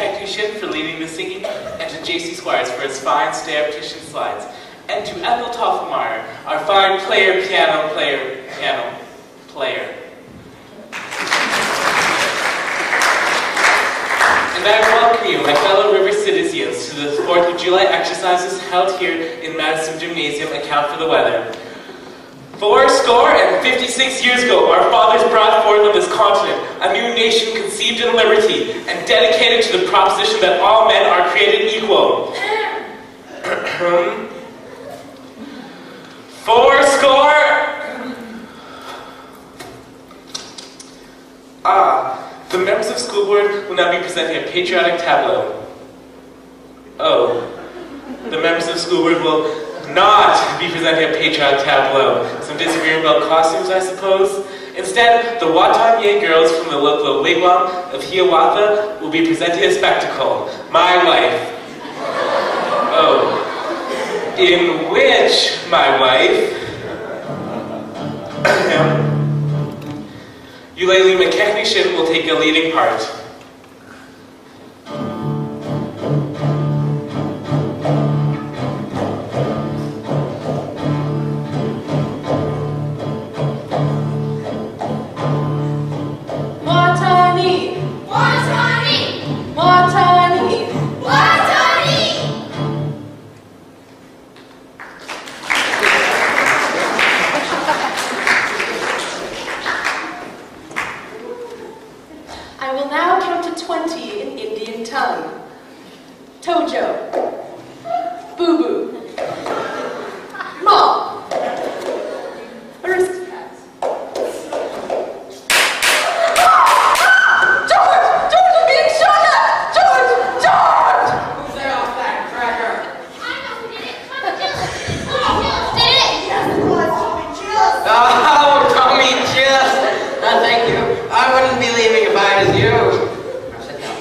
McKechnie for leading the singing, and to J.C. Squires for his fine stay-up-tition slides, and to Ethel Toffenmeyer, our fine piano player. And I welcome you, my fellow river citizens, to the 4th of July exercises held here in Madison Gymnasium and Count for the Weather. 56 years ago, our fathers brought forth on this continent a new nation conceived in liberty and dedicated to the proposition that all men are created equal. 4 the members of school board will now be presenting a patriotic tableau. Oh, the members of school board will not be presenting a patriotic tableau. Some disagreeing about costumes, I suppose. Instead, the Watanye girls from the local wigwam of Hiawatha will be presenting a spectacle, My Wife. Oh, in which my wife, Eulalie McKechnie will take a leading part. I will now count to 20 in Indian tongue. Tojo. Boo-boo. Mom. Aristocrats. George! George, I'm being shot at! George! George! Who set off that cracker? I know who did it. Tommy Jill. Did it? Yes, it was Tommy Jill. Oh, Tommy Jill. Thank you. I wouldn't be leaving if I was you. Now sit down.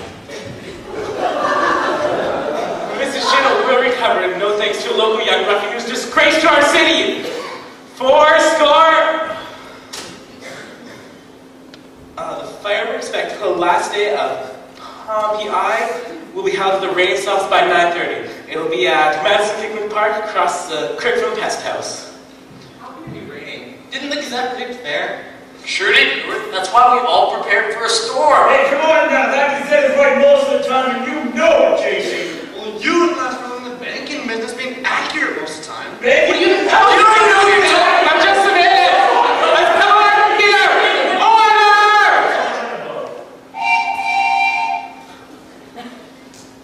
Mrs. Shinner will recover, and no thanks to a local young ruffian who's disgrace to our city. 4 score. The fireworks spectacle last day of Pompeii will be held at the rain stops by 9:30. It'll be at Madison Picnic Park across the Crick from Pest House. How can it be raining? Didn't the Gazette predict fair? Sure did. That's why we all prepared for a storm. Hey, come on now. That Gazette is right most of the time, and you know it, JC. Well, you and that's from the banking business being accurate most of the time. Banking? What do you don't even know what you're talking about. Just a minute. Let's come on here. Order!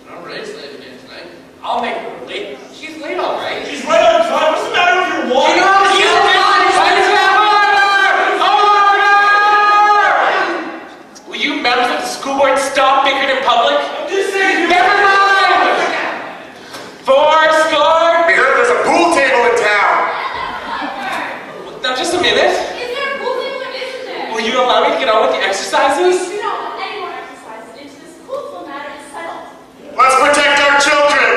No Ray's late again tonight. I'll make her late. She's late, all right. She's right on time. What's the matter with your watch? You know how to use it. Members of the school board stop bickering in public? I'm just saying. Never mind! 4 score! We heard there's a pool table in town. Now just a minute. Is there a pool table or isn't there? Will you allow me to get on with the exercises? We don't want any more exercises into this schoolful matter is settled. Let's protect our children.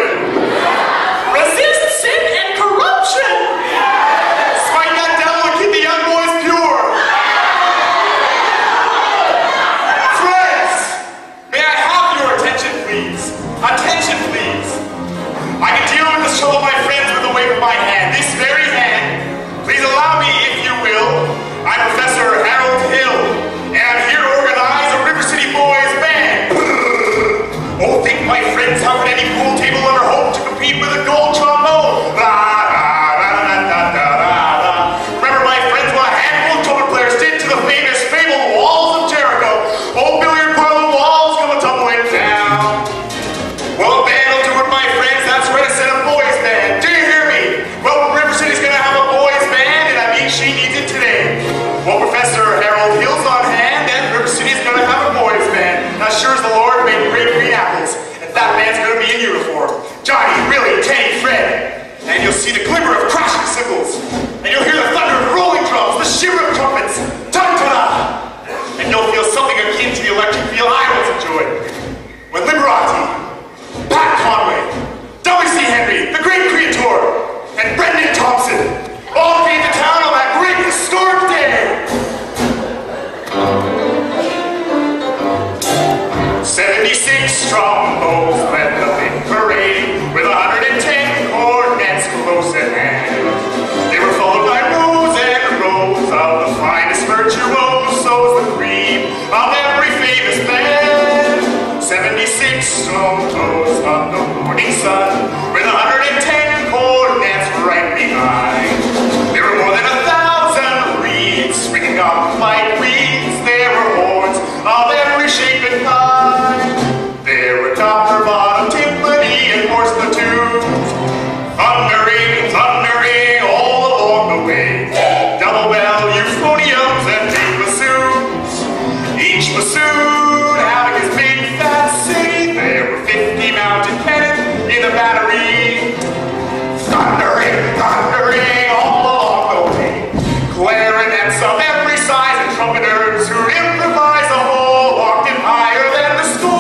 Resist sin and corruption! Smite that devil and keep the young boys pure. Friends, may I have your attention, please? Attention, please. I can deal with this trouble, my friends, with a wave of my hand. This very hand. Please allow me, if you will. I'm Professor Harold Hill, and I'm here to organize Trombos led the big parade with 110 cornets close at hand. They were followed by rows and rows of the finest virtuosos, the cream of every famous band. 76 Trombos on the morning sun with 110 cornets right behind. There were more than 1,000 reeds swinging up like weeds. There were horns of every shape and kind. There were copper-bottom timpani and horse platoons, thundering, thundering all along the way. Double bell, euphoniums, and big bassoons. Each bassoon having his big fat say. There were 50 mounted cannon in the battery, thundering, thundering all along the way. Clarinets of every size and trumpeters who improvise a whole octave higher than the score.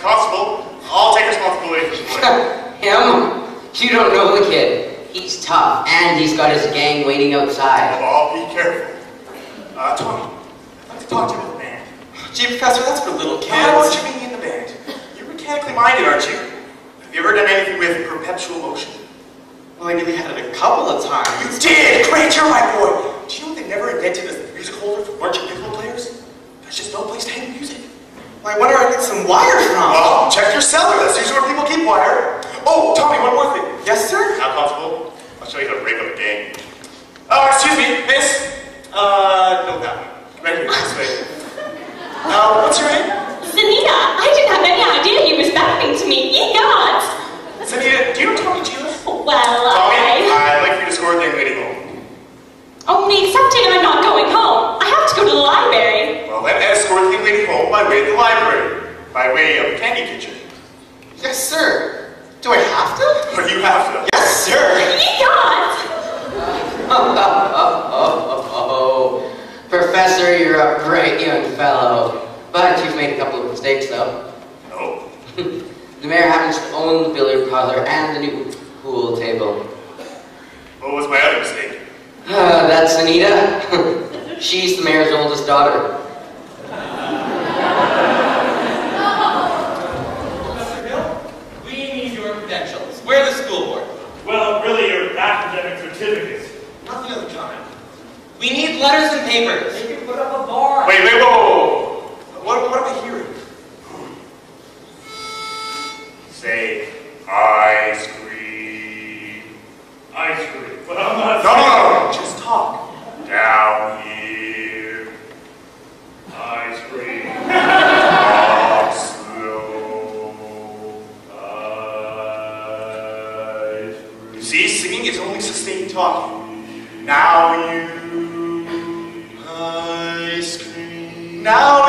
Constable, I'll take responsibility for this. Him? You don't know the kid. He's tough, and he's got his gang waiting outside. Oh, be careful. Tommy, I'd like to talk to you about the band. Gee, Professor, that's for little kids. I want you being in the band. You're mechanically minded, aren't you? You ever done anything with perpetual motion? Well, I really had it a couple of times. You did! Great, you're my boy! Do you know they never invented a music holder for marching piccolo players? There's just no place to hang music. Well, I wonder where I get some wire from. Well, check your cellar. That's usually where people keep wire. Oh, Tommy, one more thing. Yes, sir? Not comfortable? I'll show you how to break up a gang. Oh, excuse me, miss. No, that one. Right here, this way. What's your name? Zanita, I didn't have any idea he was backing to me. Ye gods! Zanita, do you know Tommy Gila? Well, Tommy, I'd like for you to escort the young lady home. Only excepting I'm not going home. I have to go to the library. Well, then escort the young lady home by way of the library. By way of the candy kitchen. Yes, sir. Do I have to? But you have to. Yes, sir. Ye gods! Professor, you're a bright young fellow. But you've made a couple of mistakes, though. No. The mayor happens to own the billiard parlor and the new pool table. What was my other mistake? That's Anita. She's the mayor's oldest daughter. Professor Hill, we need your credentials. We're the school board. Well, really, your academic certificates. Not the other kind. We need letters and papers. They can put up a bar. Wait, whoa. What am I hearing? Say, ice cream. Ice cream. But I'm not. No, just talk. Down here. Ice cream. Walk slow. Ice cream. See, singing is only sustained talking. Now you. Ice cream. Now